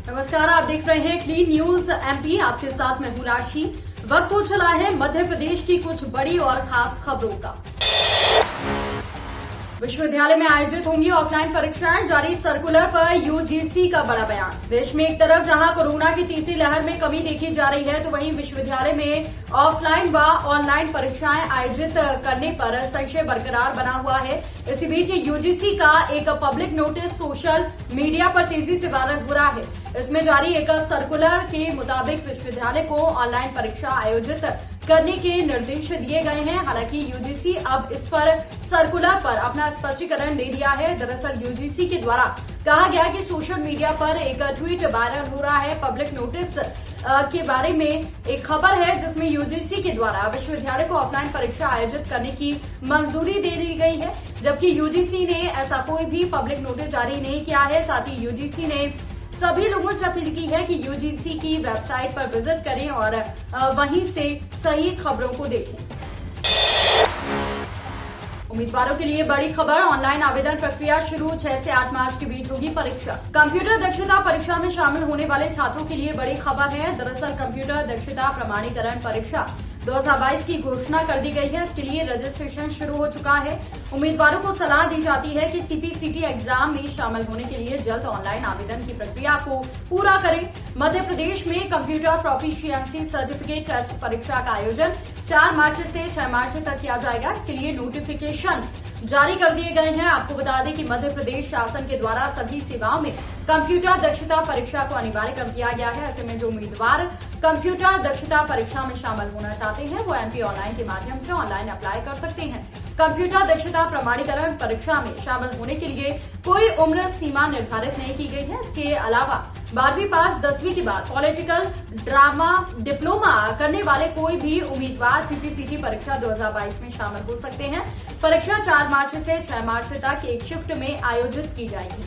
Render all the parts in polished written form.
नमस्कार, आप देख रहे हैं क्लीन न्यूज एमपी। आपके साथ मैं हूं राशि। वक्त हो चला है मध्य प्रदेश की कुछ बड़ी और खास खबरों का। विश्वविद्यालय में आयोजित होंगी ऑफलाइन परीक्षाएं, जारी सर्कुलर पर यूजीसी का बड़ा बयान। देश में एक तरफ जहां कोरोना की तीसरी लहर में कमी देखी जा रही है, तो वहीं विश्वविद्यालय में ऑफलाइन व ऑनलाइन परीक्षाएं आयोजित करने पर संशय बरकरार बना हुआ है। इसी बीच यूजीसी का एक पब्लिक नोटिस सोशल मीडिया पर तेजी से वायरल हो रहा है। इसमें जारी एक सर्कुलर के मुताबिक विश्वविद्यालय को ऑनलाइन परीक्षा आयोजित करने के निर्देश दिए गए हैं। हालांकि यूजीसी अब इस पर सर्कुलर पर अपना स्पष्टीकरण दे दिया है। दरअसल यूजीसी के द्वारा कहा गया कि सोशल मीडिया पर एक ट्वीट वायरल हो रहा है। पब्लिक नोटिस के बारे में एक खबर है जिसमें यूजीसी के द्वारा विश्वविद्यालय को ऑफलाइन परीक्षा आयोजित करने की मंजूरी दे दी गई है, जबकि यूजीसी ने ऐसा कोई भी पब्लिक नोटिस जारी नहीं किया है। साथ ही यूजीसी ने सभी लोगों से अपील की है कि यूजीसी की वेबसाइट पर विजिट करें और वहीं से सही खबरों को देखें। उम्मीदवारों के लिए बड़ी खबर, ऑनलाइन आवेदन प्रक्रिया शुरू। 6 से 8 मार्च के बीच होगी परीक्षा। कंप्यूटर दक्षता परीक्षा में शामिल होने वाले छात्रों के लिए बड़ी खबर है। दरअसल कंप्यूटर दक्षता प्रमाणीकरण परीक्षा 2022 की घोषणा कर दी गई है। इसके लिए रजिस्ट्रेशन शुरू हो चुका है। उम्मीदवारों को सलाह दी जाती है कि सीपीसीटी एग्जाम में शामिल होने के लिए जल्द ऑनलाइन आवेदन की प्रक्रिया को पूरा करें। मध्य प्रदेश में कंप्यूटर प्रोफिशिएंसी सर्टिफिकेट टेस्ट परीक्षा का आयोजन 4 मार्च से 6 मार्च तक किया जाएगा। इसके लिए नोटिफिकेशन जारी कर दिए गए हैं। आपको बता दें कि मध्य प्रदेश शासन के द्वारा सभी सेवाओं में कंप्यूटर दक्षता परीक्षा को अनिवार्य कर दिया गया है। ऐसे में जो उम्मीदवार कंप्यूटर दक्षता परीक्षा में शामिल होना चाहते हैं वो एमपी ऑनलाइन के माध्यम से ऑनलाइन अप्लाई कर सकते हैं। कंप्यूटर दक्षता प्रमाणीकरण परीक्षा में शामिल होने के लिए कोई उम्र सीमा निर्धारित नहीं की गई है। इसके अलावा 12वीं पास 10वीं के बाद पॉलिटिकल ड्रामा डिप्लोमा करने वाले कोई भी उम्मीदवार सीपीसीटी परीक्षा 2022 में शामिल हो सकते हैं। परीक्षा 4 मार्च से 6 मार्च तक एक शिफ्ट में आयोजित की जाएगी।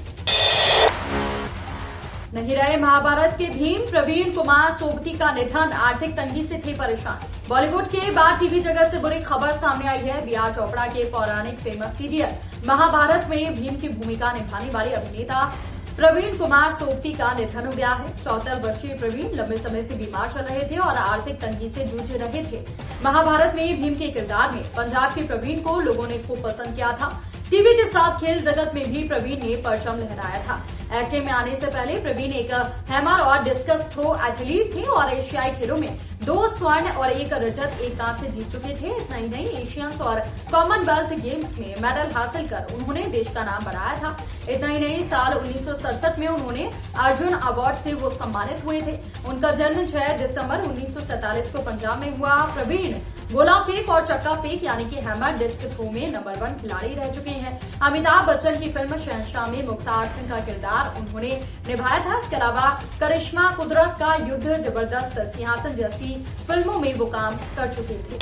नहीं रहे महाभारत के भीम, प्रवीण कुमार सोबती का निधन, आर्थिक तंगी से थे परेशान। बॉलीवुड के बाद टीवी जगत से बुरी खबर सामने आई है। बी आर चोपड़ा के पौराणिक फेमस सीरियल महाभारत में भीम की भूमिका निभाने वाले अभिनेता प्रवीण कुमार सोबती का निधन हो गया है। 74 वर्षीय प्रवीण लंबे समय से बीमार चल रहे थे और आर्थिक तंगी से जूझ रहे थे। महाभारत में भीम के किरदार में पंजाब के प्रवीण को लोगों ने खूब पसंद किया था। टीवी के साथ खेल जगत में भी प्रवीण ने परचम लहराया था। एक्टिंग में आने से पहले प्रवीण एक हैमर और डिस्कस थ्रो एथलीट थे और एशियाई खेलों में 2 स्वर्ण और 1 रजत 1 कांस्य जीत चुके थे। इतना ही नहीं, एशियंस और कॉमनवेल्थ गेम्स में मेडल हासिल कर उन्होंने देश का नाम बढ़ाया था। इतना ही नहीं, साल 1967 में उन्होंने अर्जुन अवार्ड से वो सम्मानित हुए थे। उनका जन्म 6 दिसंबर 1947 को पंजाब में हुआ। प्रवीण गोला फेंक और चक्का फेंक यानी कि हैमर डिस्क थ्रो में नंबर 1 खिलाड़ी रह चुके हैं। अमिताभ बच्चन की फिल्म शहंशाह में मुख्तार सिंह का किरदार उन्होंने निभाया था। इसके अलावा करिश्मा कुदरत का युद्ध, जबरदस्त, सिंहासन जैसी फिल्मों में वो काम कर चुके थे।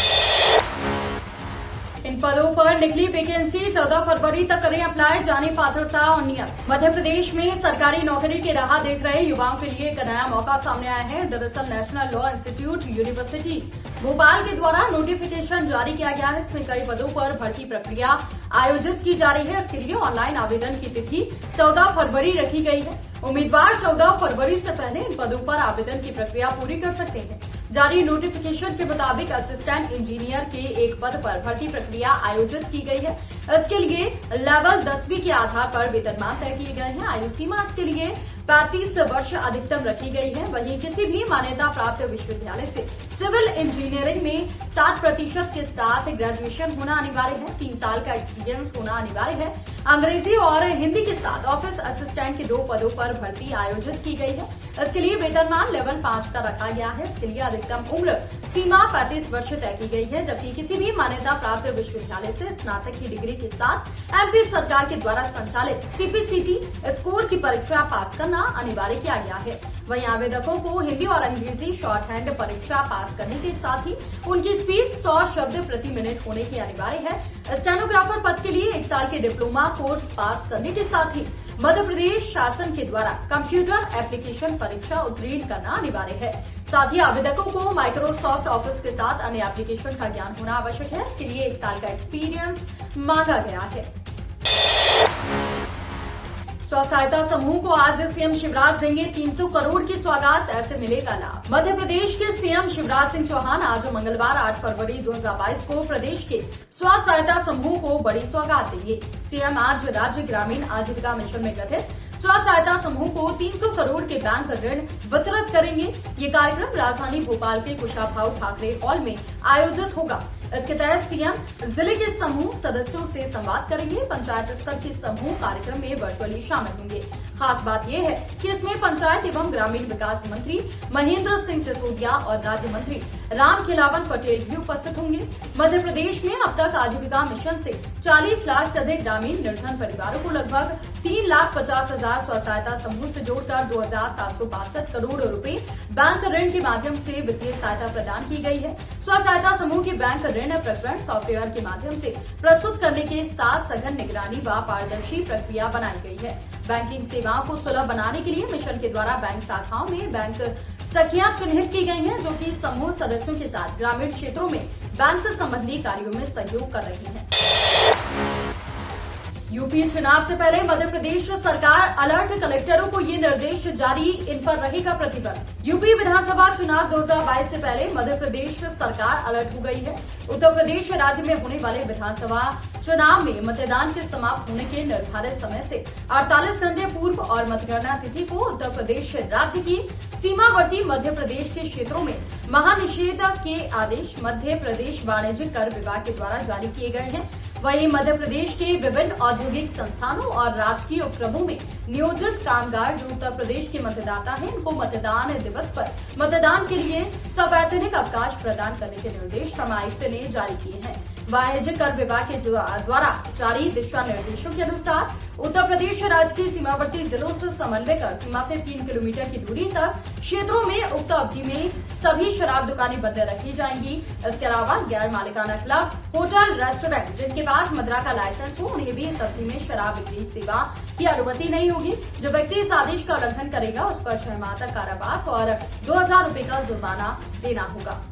इन पदों पर निकली वैकेंसी 14 फरवरी तक करें अप्लाई, जाने पात्रता और नियम। मध्य प्रदेश में सरकारी नौकरी की राह देख रहे युवाओं के लिए एक नया मौका सामने आया है। दरअसल national law institute university Bhopal के द्वारा नोटिफिकेशन जारी किया गया है। इसमें कई पदों पर भर्ती प्रक्रिया आयोजित की जा रही है। इसके लिए ऑनलाइन आवेदन की तिथि 14 फरवरी रखी गई है। उम्मीदवार 14 फरवरी से पहले इन पदों पर आवेदन की प्रक्रिया पूरी कर सकते हैं। जारी नोटिफिकेशन के मुताबिक असिस्टेंट इंजीनियर के एक पद पर भर्ती प्रक्रिया आयोजित की गई है। इसके लिए लेवल 10वीं के आधार पर वेतनमान तय किए गए हैं। आयु सीमा इसके लिए 35 वर्ष अधिकतम रखी गई है। वहीं किसी भी मान्यता प्राप्त विश्वविद्यालय से सिविल इंजीनियरिंग में 60% के साथ ग्रेजुएशन होना अनिवार्य है। 3 साल का एक्सपीरियंस होना अनिवार्य है। अंग्रेजी और हिंदी के साथ ऑफिस असिस्टेंट के 2 पदों पर भर्ती आयोजित की गई है। इसके लिए वेतनमान लेवल 5 का रखा गया है। इसके लिए अधिकतम उम्र सीमा 35 वर्ष तय की गई है, जबकि किसी भी मान्यता प्राप्त विश्वविद्यालय से स्नातक की डिग्री के साथ एमपी सरकार के द्वारा संचालित सीपीसीटी स्कोर की परीक्षा पास करना अनिवार्य किया गया है। वहीं आवेदकों को हिंदी और अंग्रेजी शॉर्ट हैंड परीक्षा पास करने के साथ ही उनकी स्पीड 100 शब्द प्रति मिनट होने की अनिवार्य है। स्टेनोग्राफर पद के लिए 1 साल के डिप्लोमा कोर्स पास करने के साथ ही मध्य प्रदेश शासन के द्वारा कंप्यूटर एप्लीकेशन परीक्षा उत्तीर्ण करना अनिवार्य है। साथ ही आवेदकों को माइक्रोसॉफ्ट ऑफिस के साथ अन्य एप्लीकेशन का ज्ञान होना आवश्यक है। इसके लिए 1 साल का एक्सपीरियंस मांगा गया है। स्व सहायता समूह को आज सीएम शिवराज देंगे 300 करोड़ की सौगात, ऐसे मिलेगा लाभ। मध्य प्रदेश के सीएम शिवराज सिंह चौहान आज मंगलवार 8 फरवरी 2022 को प्रदेश के स्व सहायता समूह को बड़ी सौगात देंगे। सीएम आज राज्य ग्रामीण आजीविका मिशन में गठित स्व सहायता समूह को 300 करोड़ के बैंक ऋण वितरित करेंगे। ये कार्यक्रम राजधानी भोपाल के कुशाभाऊ ठाकरे हॉल में आयोजित होगा। इसके तहत सीएम जिले के समूह सदस्यों से संवाद करेंगे। पंचायत स्तर के समूह कार्यक्रम में वर्चुअली शामिल होंगे। खास बात यह है कि इसमें पंचायत एवं ग्रामीण विकास मंत्री महेंद्र सिंह सिसोदिया और राज्य मंत्री रामखेलावन पटेल भी उपस्थित होंगे। मध्य प्रदेश में अब तक आजीविका मिशन से 40 लाख से अधिक ग्रामीण निर्धन परिवारों को लगभग 3,50,000 स्व सहायता समूह से जोड़कर 2,762 करोड़ रुपए बैंक ऋण के माध्यम से वित्तीय सहायता प्रदान की गई है। स्व सहायता समूह के बैंक ऋण प्रकरण सॉफ्टवेयर के माध्यम से प्रस्तुत करने के साथ सघन निगरानी व पारदर्शी प्रक्रिया बनाई गई है। बैंकिंग सेवाओं को सुलभ बनाने के लिए मिशन के द्वारा बैंक शाखाओं में बैंक सखियां चिन्हित की गई हैं, जो कि समूह सदस्यों के साथ ग्रामीण क्षेत्रों में बैंक संबंधी कार्यों में सहयोग कर रही हैं। यूपी चुनाव से पहले मध्य प्रदेश सरकार अलर्ट, कलेक्टरों को ये निर्देश जारी, इन पर रहेगा प्रतिबंध। यूपी विधानसभा चुनाव 2022 से पहले मध्य प्रदेश सरकार अलर्ट हो गई है। उत्तर प्रदेश राज्य में होने वाले विधानसभा चुनाव में मतदान के समाप्त होने के निर्धारित समय से 48 घंटे पूर्व और मतगणना तिथि को उत्तर प्रदेश राज्य की सीमावर्ती मध्य प्रदेश के क्षेत्रों में महानिषेध के आदेश मध्य प्रदेश वाणिज्यिक कर विभाग के द्वारा जारी किए गए हैं। वहीं मध्य प्रदेश के विभिन्न औद्योगिक संस्थानों और राजकीय उपक्रमों में नियोजित कामगार जो उत्तर प्रदेश के मतदाता हैं, उनको मतदान दिवस पर मतदान के लिए सवैतनिक अवकाश प्रदान करने के निर्देश श्रम आयुक्त ने जारी किए हैं। वाणिज्यिक कर विभाग के द्वारा जारी दिशा निर्देशों के अनुसार उत्तर प्रदेश राज्य के सीमावर्ती जिलों से समन्वय कर सीमा से 3 किलोमीटर की दूरी तक क्षेत्रों में उक्त अवधि में सभी शराब दुकानें बंद रखी जाएंगी। इसके अलावा गैर मालिकाना क्लब, होटल, रेस्टोरेंट जिनके पास मदिरा का लाइसेंस हो, उन्हें भी इस अवधि में शराब बिक्री सेवा की अनुमति नहीं होगी। जो व्यक्ति इस आदेश का उल्लंघन करेगा उस पर 6 माह तक कारावास और 2,000 रुपए का जुर्माना देना होगा।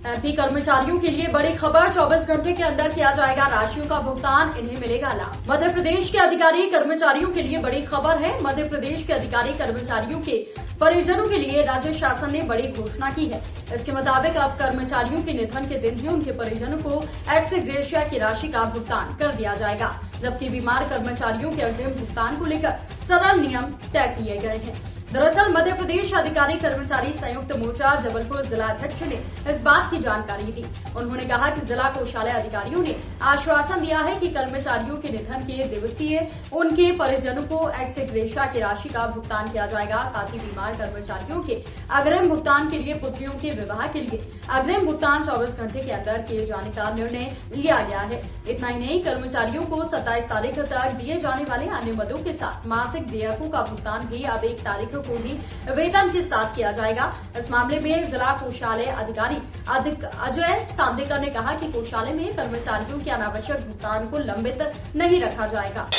एमपी कर्मचारियों के लिए बड़ी खबर, 24 घंटे के अंदर किया जाएगा राशियों का भुगतान, इन्हें मिलेगा लाभ। मध्य प्रदेश के अधिकारी कर्मचारियों के लिए बड़ी खबर है। मध्य प्रदेश के अधिकारी कर्मचारियों के परिजनों के लिए राज्य शासन ने बड़ी घोषणा की है। इसके मुताबिक अब कर्मचारियों के निधन के दिन ही उनके परिजनों को एक्स ग्रेशिया की राशि का भुगतान कर दिया जाएगा, जबकि बीमार कर्मचारियों के अग्रिम भुगतान को लेकर सरल नियम तय किए गए हैं। दरअसल मध्य प्रदेश अधिकारी कर्मचारी संयुक्त मोर्चा जबलपुर जिला अध्यक्ष ने इस बात की जानकारी दी। उन्होंने कहा कि जिला कोषालय अधिकारियों ने आश्वासन दिया है कि कर्मचारियों के निधन के दिवसीय उनके परिजनों को एक्स ग्रेशिया की राशि का भुगतान किया जाएगा। साथ ही बीमार कर्मचारियों के अग्रिम भुगतान के लिए पुत्रियों के विवाह के लिए अग्रिम भुगतान 24 घंटे के अंदर किए जाने का निर्णय लिया गया है। इतना ही नहीं, कर्मचारियों को 27 तारीख तक दिए जाने वाले अन्य मदों के साथ मासिक देयकों का भुगतान भी अब 1 तारीख को भी वेतन के साथ किया जाएगा। इस मामले में जिला कोषालय अधिकारी अजय सांदेकर ने कहा कि कोषालय में कर्मचारियों के अनावश्यक भुगतान को लंबित नहीं रखा जाएगा।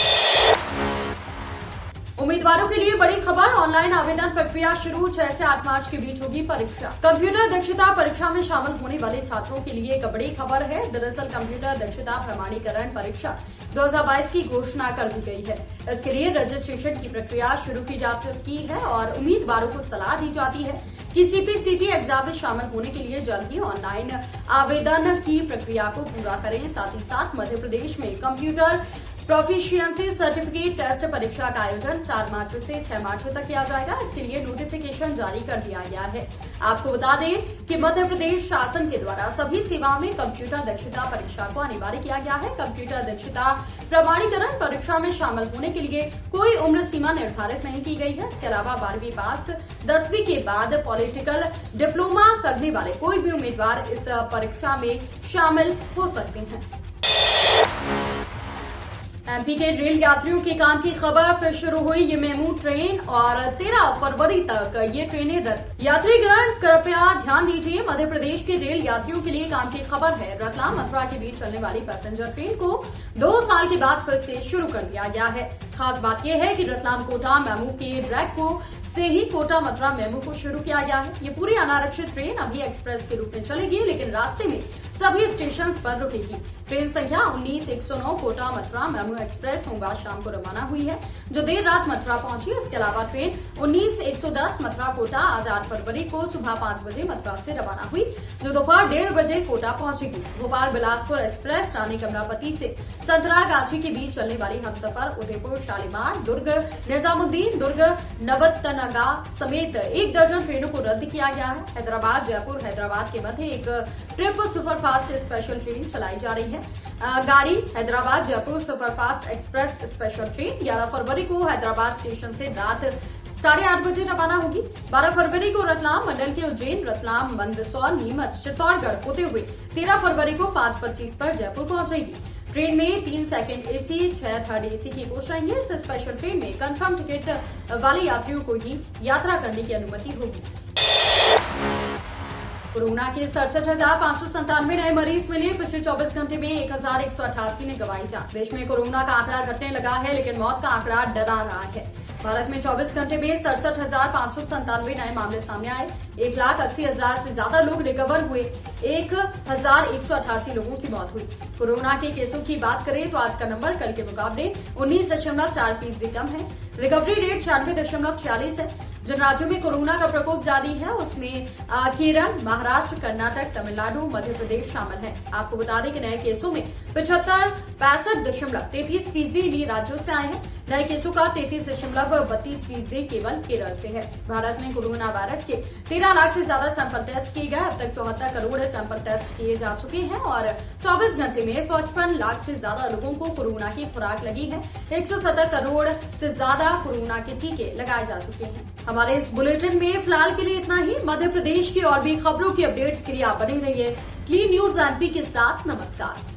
उम्मीदवारों के लिए बड़ी खबर, ऑनलाइन आवेदन प्रक्रिया शुरू, 6 से 8 मार्च के बीच होगी परीक्षा। कंप्यूटर दक्षता परीक्षा में शामिल होने वाले छात्रों के लिए एक बड़ी खबर है। दरअसल कंप्यूटर दक्षता प्रमाणीकरण परीक्षा 2022 की घोषणा कर दी गई है। इसके लिए रजिस्ट्रेशन की प्रक्रिया शुरू की जा चुकी है और उम्मीदवारों को सलाह दी जाती है कि सीपीसीटी एग्जाम में शामिल होने के लिए जल्द ही ऑनलाइन आवेदन की प्रक्रिया को पूरा करें। साथ ही साथ मध्य प्रदेश में कंप्यूटर प्रोफिशिएंसी सर्टिफिकेट टेस्ट परीक्षा का आयोजन 4 मार्च से 6 मार्च तक किया जाएगा। इसके लिए नोटिफिकेशन जारी कर दिया गया है। आपको बता दें कि मध्य प्रदेश शासन के द्वारा सभी सेवाओं में कंप्यूटर दक्षता परीक्षा को अनिवार्य किया गया है। कंप्यूटर दक्षता प्रमाणीकरण परीक्षा में शामिल होने के लिए कोई उम्र सीमा निर्धारित नहीं की गई है। इसके अलावा 12वीं पास 10वीं के बाद पॉलिटिकल डिप्लोमा करने वाले कोई भी उम्मीदवार इस परीक्षा में शामिल हो सकते हैं। एमपी के रेल यात्रियों के काम की खबर, फिर शुरू हुई ये मेमू ट्रेन और 13 फरवरी तक ये ट्रेनें रद्द। यात्रीगण कृपया ध्यान दीजिए, मध्य प्रदेश के रेल यात्रियों के लिए काम की खबर है। रतलाम मथुरा के बीच चलने वाली पैसेंजर ट्रेन को 2 साल के बाद फिर से शुरू कर दिया गया है। खास बात यह है कि रतलाम कोटा मेमू के ट्रैक को से ही कोटा मथुरा मेमू को शुरू किया गया है। ये पूरी अनारक्षित ट्रेन अभी एक्सप्रेस के रूप में चलेगी, लेकिन रास्ते में सभी स्टेशन पर रुकेगी। ट्रेन संख्या 19-109 कोटा मथुरा मेमू एक्सप्रेस सोमवार शाम को रवाना हुई है, जो देर रात मथुरा पहुंची। इसके अलावा ट्रेन 19-110 मथुरा कोटा आज 8 फरवरी को सुबह 5 बजे मथुरा से रवाना हुई, जो दोपहर 1:30 बजे कोटा पहुंचेगी। भोपाल बिलासपुर एक्सप्रेस रानी कमलापति से संतरागाछी के बीच चलने वाली हमसफर उदयपुर शालीमार दुर्ग निजामुद्दीन दुर्ग नवतनगा समेत 1 दर्जन ट्रेनों को रद्द किया गया है। हैदराबाद जयपुर हैदराबाद के मध्य एक ट्रिप सुपरफास्ट स्पेशल ट्रेन चलाई जा रही है। गाड़ी Hyderabad Jaipur superfast express special train 11 फरवरी को हैदराबाद स्टेशन से रात 8:30 बजे रवाना होगी। 12 फरवरी को रतलाम मंडल के उज्जैन रतलाम मंदसौर नीमच चित्तौड़गढ़ होते हुए 13 फरवरी को 5:25 पर जयपुर पहुंचेगी। ट्रेन में 3 सेकंड एसी 6 थर्ड एसी की कोच रहेंगे। इस स्पेशल ट्रेन में कंफर्म टिकट वाले यात्रियों को ही यात्रा करने की अनुमति होगी। कोरोना के 67,597 नए मरीज मिले। पिछले 24 घंटे में 1,188 ने गंवाई जान। देश में कोरोना का आंकड़ा घटने लगा है, लेकिन मौत का आंकड़ा डरा रहा है। भारत में 24 घंटे में 67,597 नए मामले सामने आए। 1,80,000 से ज्यादा लोग रिकवर हुए। 1,188 लोगों की मौत हुई। कोरोना के केसों की बात करें तो आज का नंबर कल के मुकाबले 19.4% कम है। रिकवरी रेट 96.46 है। जिन राज्यों में कोरोना का प्रकोप जारी है उसमें केरल, महाराष्ट्र, कर्नाटक, तमिलनाडु, मध्य प्रदेश शामिल हैं। आपको बता दें कि नए केसों में 65.33% इन्हीं राज्यों से आए हैं। नए केसों का 33.32% केवल केरल से है। भारत में कोरोना वायरस के 13 लाख से ज्यादा सैंपल टेस्ट किए गए। अब तक 74 करोड़ सैंपल टेस्ट किए जा चुके हैं और 24 घंटे में 55 लाख से ज्यादा लोगों को कोरोना की खुराक लगी है। 170 करोड़ से ज्यादा कोरोना के टीके लगाए जा चुके हैं। हमारे इस बुलेटिन में फिलहाल के लिए इतना ही। मध्य प्रदेश की और भी खबरों की अपडेट्स के लिए आप बने रहिए क्लीन न्यूज एमपी के साथ। नमस्कार।